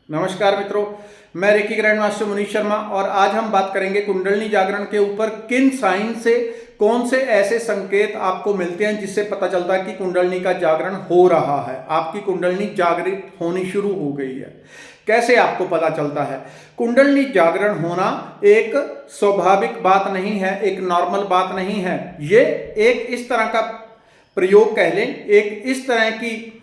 नमस्कार मित्रों, मैं reiki grand master Munish Sharma और आज हम बात करेंगे कुंडलिनी जागरण के ऊपर। किन साइन से कौन से ऐसे संकेत आपको मिलते हैं जिससे पता चलता है कि कुंडलिनी का जागरण हो रहा है, आपकी कुंडलिनी जागृत होनी शुरू हो गई है। कैसे आपको पता चलता है? कुंडलिनी जागरण होना एक स्वाभाविक बात नहीं है, एक नॉर्मल बात नहीं है। ये एक इस तरह का प्रयोग कह लें, एक इस तरह की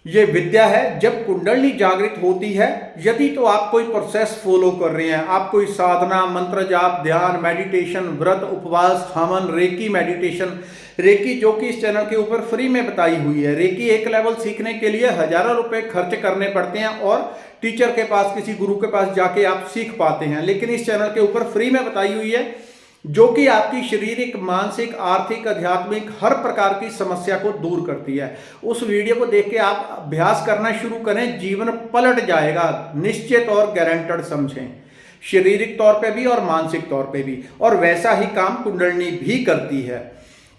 ये विद्या है। जब कुंडलिनी जागृत होती है, यदि तो आप कोई प्रोसेस फॉलो कर रहे हैं, आप कोई साधना, मंत्र जाप, ध्यान, मेडिटेशन, व्रत, उपवास, हवन, रेकी मेडिटेशन, रेकी जो कि इस चैनल के ऊपर फ्री में बताई हुई है। रेकी एक लेवल सीखने के लिए हजारों रुपए खर्च करने पड़ते हैं और टीचर के पास, किसी गुरु के पास जाके आप सीख पाते हैं, लेकिन इस चैनल के ऊपर फ्री में बताई हुई है जो कि आपकी शारीरिक, मानसिक, आर्थिक, आध्यात्मिक हर प्रकार की समस्या को दूर करती है। उस वीडियो को देख के आप अभ्यास करना शुरू करें, जीवन पलट जाएगा, निश्चित और गारंटेड समझें, शारीरिक तौर पे भी और मानसिक तौर पे भी। और वैसा ही काम कुंडलिनी भी करती है।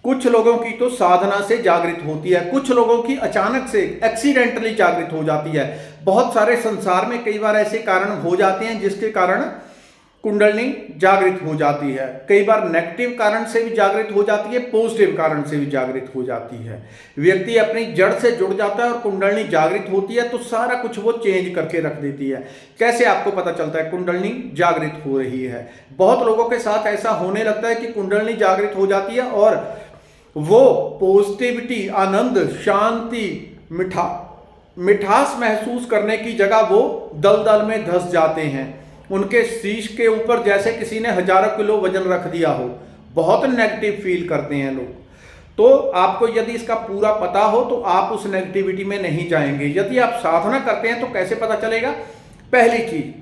कुछ लोगों की तो साधना से जागृत होती है, कुछ लोगों की अचानक से एक्सीडेंटली जागृत हो जाती है। बहुत सारे संसार में कई बार ऐसे कारण हो जाते हैं जिसके कारण कुंडलिनी जागृत हो जाती है। कई बार नेगेटिव कारण से भी जागृत हो जाती है, पॉजिटिव कारण से भी जागृत हो जाती है। व्यक्ति अपनी जड़ से जुड़ जाता है और कुंडलिनी जागृत होती है तो सारा कुछ वो चेंज करके रख देती है। कैसे आपको पता चलता है कुंडलिनी जागृत हो रही है? बहुत लोगों के साथ ऐसा होने लगता है कि कुंडलिनी जागृत हो जाती है और वो पॉजिटिविटी, आनंद, शांति, मिठास महसूस करने की जगह वो दलदल में धंस जाते हैं। उनके शीश के ऊपर जैसे किसी ने हजारों किलो वजन रख दिया हो। बहुत नेगेटिव फील करते हैं लोग। तो आपको यदि इसका पूरा पता हो तो आप उस नेगेटिविटी में नहीं जाएंगे। यदि आप साधना करते हैं तो कैसे पता चलेगा? पहली चीज,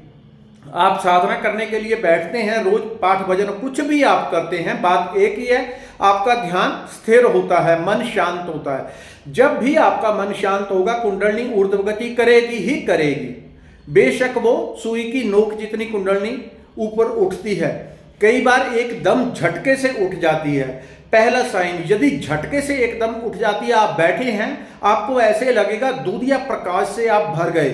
आप साधना करने के लिए बैठते हैं, रोज पाठ भजन कुछ भी आप करते हैं, बात एक ही है, आपका ध्यान स्थिर होता है, मन शांत होता है। जब भी आपका मन शांत होगा, कुंडलिनी ऊर्ध्वगति करेगी ही करेगी। बेशक वो सुई की नोक जितनी कुंडलिनी ऊपर उठती है, कई बार एकदम झटके से उठ जाती है। पहला साइन, यदि झटके से एकदम उठ जाती है, आप बैठे हैं, आपको ऐसे लगेगा दूधिया प्रकाश से आप भर गए,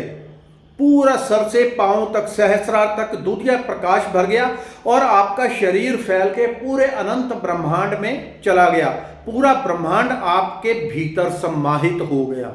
पूरा सर से पांव तक, सहस्रार तक दूधिया प्रकाश भर गया और आपका शरीर फैल के पूरे अनंत ब्रह्मांड में चला गया। पूरा ब्रह्मांड आपके भीतर सम्माहित हो गया,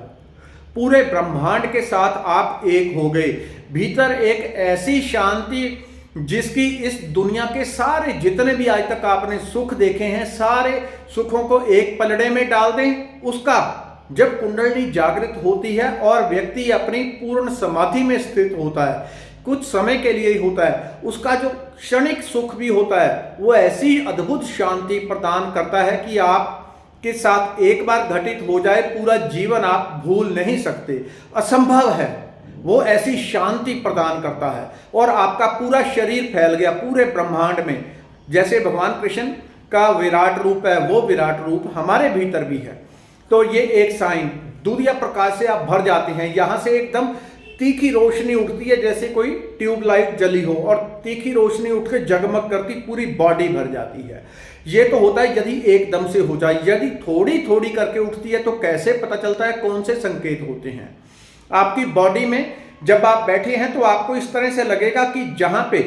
पूरे ब्रह्मांड के साथ आप एक हो गए। भीतर एक ऐसी शांति जिसकी इस दुनिया के सारे जितने भी आज तक आपने सुख देखे हैं, सारे सुखों को एक पलड़े में डाल दें। उसका जब कुंडलिनी जागृत होती है और व्यक्ति अपनी पूर्ण समाधि में स्थित होता है, कुछ समय के लिए ही होता है, उसका जो क्षणिक सुख भी होता है वो ऐसी अद्भुत शांति प्रदान करता है कि आप के साथ एक बार घटित हो जाए, पूरा जीवन आप भूल नहीं सकते, असंभव है। वो ऐसी शांति प्रदान करता है और आपका पूरा शरीर फैल गया पूरे ब्रह्मांड में। जैसे भगवान कृष्ण का विराट रूप है, वो विराट रूप हमारे भीतर भी है। तो ये एक साइन, दूधिया प्रकाश से आप भर जाते हैं। यहां से एकदम तीखी रोशनी उठती है, जैसे कोई ट्यूबलाइट जली हो और तीखी रोशनी उठ के जगमग करती पूरी बॉडी भर जाती है। ये तो होता है यदि एकदम से हो जाए। यदि थोड़ी थोड़ी करके उठती है तो कैसे पता चलता है? कौन से संकेत होते हैं? आपकी बॉडी में जब आप बैठे हैं तो आपको इस तरह से लगेगा कि जहां पे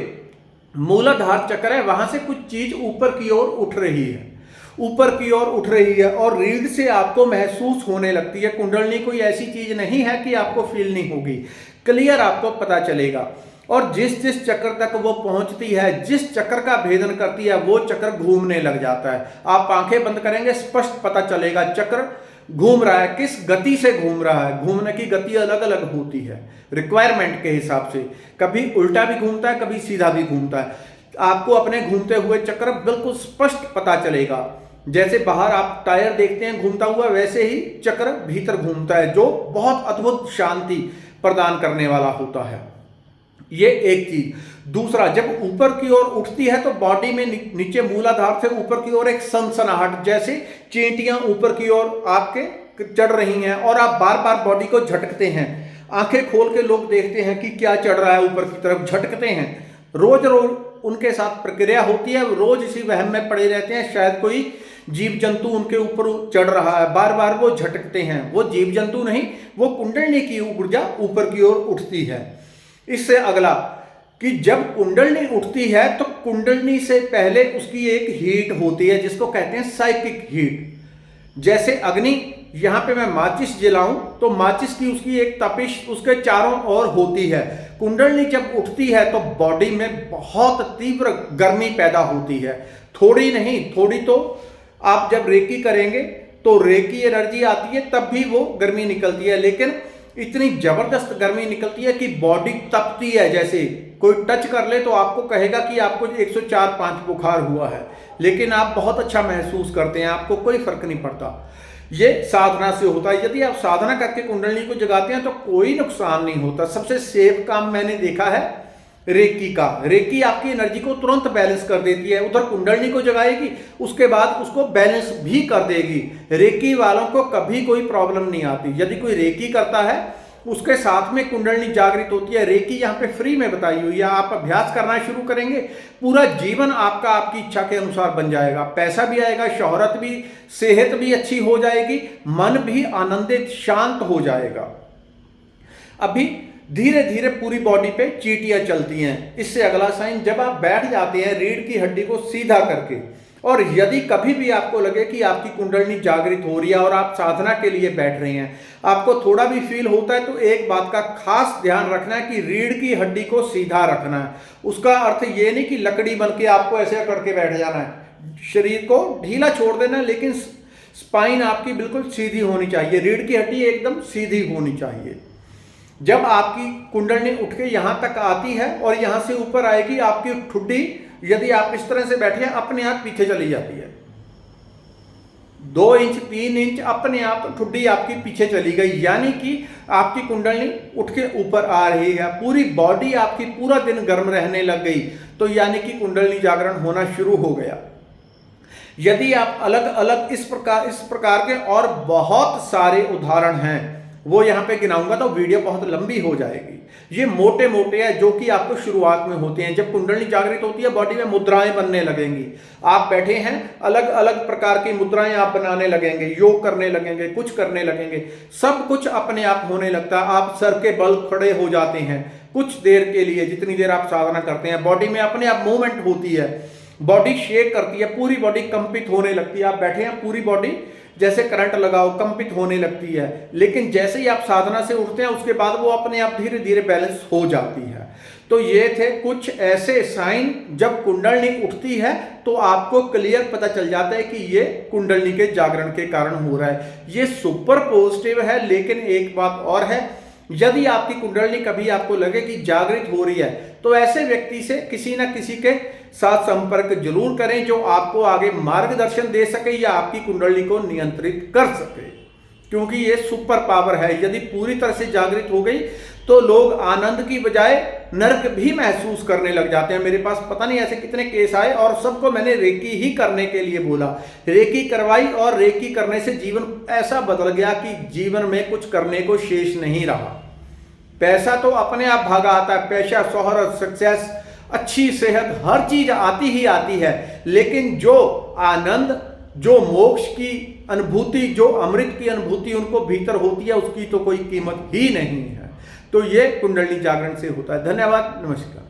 मूलाधार चक्र है वहां से कुछ चीज ऊपर की ओर उठ रही है, ऊपर की ओर उठ रही है और रीढ़ से आपको महसूस होने लगती है। कुंडलिनी कोई ऐसी चीज नहीं है कि आपको फील नहीं होगी, क्लियर आपको पता चलेगा। और जिस जिस चक्र तक वो पहुंचती है, जिस चक्र का भेदन करती है, वो चक्र घूमने लग जाता है। आप आंखें बंद करेंगे, स्पष्ट पता चलेगा चक्र घूम रहा है। किस गति से घूम रहा है? घूमने की गति अलग अलग होती है रिक्वायरमेंट के हिसाब से। कभी उल्टा भी घूमता है, कभी सीधा भी घूमता है। आपको अपने घूमते हुए चक्र बिल्कुल स्पष्ट पता चलेगा। जैसे बाहर आप टायर देखते हैं घूमता हुआ, वैसे ही चक्र भीतर घूमता है, जो बहुत अद्भुत शांति प्रदान करने वाला होता है। ये एक चीज। दूसरा, जब ऊपर की ओर उठती है तो बॉडी में नीचे मूलाधार से ऊपर की ओर एक सनसनाहट, जैसे चींटियां ऊपर की ओर आपके चढ़ रही हैं और आप बार बार बॉडी को झटकते हैं। आंखें खोल के लोग देखते हैं कि क्या चढ़ रहा है, ऊपर की तरफ झटकते हैं। रोज रोज उनके साथ प्रक्रिया होती है, रोज इसी वहम में पड़े रहते हैं शायद कोई जीव जंतु उनके ऊपर चढ़ रहा है, बार बार वो झटकते हैं। वो जीव जंतु नहीं, वो कुंडलिनी की ऊर्जा ऊपर की ओर उठती है। इससे अगला कि जब कुंडलनी उठती है तो कुंडलनी से पहले उसकी एक हीट होती है जिसको कहते हैं साइकिक हीट। जैसे अग्नि, यहां पे मैं माचिस जलाऊं तो माचिस की उसकी एक तपिश उसके चारों ओर होती है। कुंडलनी जब उठती है तो बॉडी में बहुत तीव्र गर्मी पैदा होती है, थोड़ी नहीं, थोड़ी तो आप जब रेकी करेंगे तो रेकी एनर्जी आती है तब भी वो गर्मी निकलती है, लेकिन इतनी जबरदस्त गर्मी निकलती है कि बॉडी तपती है। जैसे कोई टच कर ले तो आपको कहेगा कि आपको 104-5 बुखार हुआ है, लेकिन आप बहुत अच्छा महसूस करते हैं, आपको कोई फर्क नहीं पड़ता। ये साधना से होता है। यदि आप साधना करके कुंडली को जगाते हैं तो कोई नुकसान नहीं होता। सबसे सेफ काम मैंने देखा है रेकी का। रेकी आपकी एनर्जी को तुरंत बैलेंस कर देती है, उधर कुंडली को जगाएगी, उसके बाद उसको बैलेंस भी कर देगी। रेकी वालों को कभी कोई प्रॉब्लम नहीं आती। यदि कोई रेकी करता है उसके साथ में कुंडली जागृत होती है। रेकी यहाँ पे फ्री में बताई हुई है, आप अभ्यास करना शुरू करेंगे, पूरा जीवन आपका आपकी इच्छा के अनुसार बन जाएगा। पैसा भी आएगा, शोहरत भी, सेहत भी अच्छी हो जाएगी, मन भी आनंदित शांत हो जाएगा। अभी धीरे धीरे पूरी बॉडी पे चींटियां चलती हैं। इससे अगला साइन, जब आप बैठ जाते हैं रीढ़ की हड्डी को सीधा करके, और यदि कभी भी आपको लगे कि आपकी कुंडली जागृत हो रही है और आप साधना के लिए बैठ रहे हैं, आपको थोड़ा भी फील होता है, तो एक बात का खास ध्यान रखना है कि रीढ़ की हड्डी को सीधा रखना है। उसका अर्थ ये नहीं कि लकड़ी बन के आपको ऐसे करके बैठ जाना है, शरीर को ढीला छोड़ देना, लेकिन स्पाइन आपकी बिल्कुल सीधी होनी चाहिए, रीढ़ की हड्डी एकदम सीधी होनी चाहिए। जब आपकी कुंडली उठ के यहां तक आती है और यहां से ऊपर आएगी, आपकी ठुड्डी, यदि आप इस तरह से बैठे हैं, अपने आप पीछे चली जाती है। 2 इंच 3 इंच अपने आप ठुड्डी आपकी पीछे चली गई, यानी कि आपकी कुंडली उठ के ऊपर आ रही है। पूरी बॉडी आपकी पूरा दिन गर्म रहने लग गई, तो यानी कि कुंडली जागरण होना शुरू हो गया। यदि आप अलग अलग इस प्रकार के और बहुत सारे उदाहरण हैं, वो यहाँ पे गिनाऊंगा तो वीडियो बहुत लंबी हो जाएगी। ये मोटे मोटे हैं जो कि आपको शुरुआत में होते हैं। जब कुंडली जागृत होती है बॉडी में मुद्राएं बनने लगेंगी। आप बैठे हैं, अलग अलग प्रकार की मुद्राएं आप बनाने लगेंगे, योग करने लगेंगे, कुछ करने लगेंगे, सब कुछ अपने आप होने लगता है। आप सर के बल खड़े हो जाते हैं कुछ देर के लिए, जितनी देर आप साधना करते हैं। बॉडी में अपने आप मूवमेंट होती है, बॉडी शेक करती है, पूरी बॉडी कंपित होने लगती है। आप बैठे हैं, पूरी बॉडी जैसे करंट लगाओ कंपित होने लगती है, लेकिन जैसे ही आप साधना से उठते हैं उसके बाद वो अपने आप धीरे धीरे बैलेंस हो जाती है। तो ये थे कुछ ऐसे साइन, जब कुंडली उठती है तो आपको क्लियर पता चल जाता है कि ये कुंडली के जागरण के कारण हो रहा है। ये सुपर पॉजिटिव है। लेकिन एक बात और है, यदि आपकी कुंडली कभी आपको लगे कि जागृत हो रही है, तो ऐसे व्यक्ति से किसी न किसी के साथ संपर्क जरूर करें जो आपको आगे मार्गदर्शन दे सके या आपकी कुंडली को नियंत्रित कर सके, क्योंकि ये सुपर पावर है। यदि पूरी तरह से जागृत हो गई तो लोग आनंद की बजाय नरक भी महसूस करने लग जाते हैं। मेरे पास पता नहीं ऐसे कितने केस आए और सबको मैंने रेकी ही करने के लिए बोला, रेकी करवाई, और रेकी करने से जीवन ऐसा बदल गया कि जीवन में कुछ करने को शेष नहीं रहा। पैसा तो अपने आप भागा आता है, पैसा, शोहरत, सक्सेस, अच्छी सेहत, हर चीज आती ही आती है, लेकिन जो आनंद, जो मोक्ष की अनुभूति, जो अमृत की अनुभूति उनको भीतर होती है, उसकी तो कोई कीमत ही नहीं है। तो ये कुंडली जागरण से होता है। धन्यवाद, नमस्कार।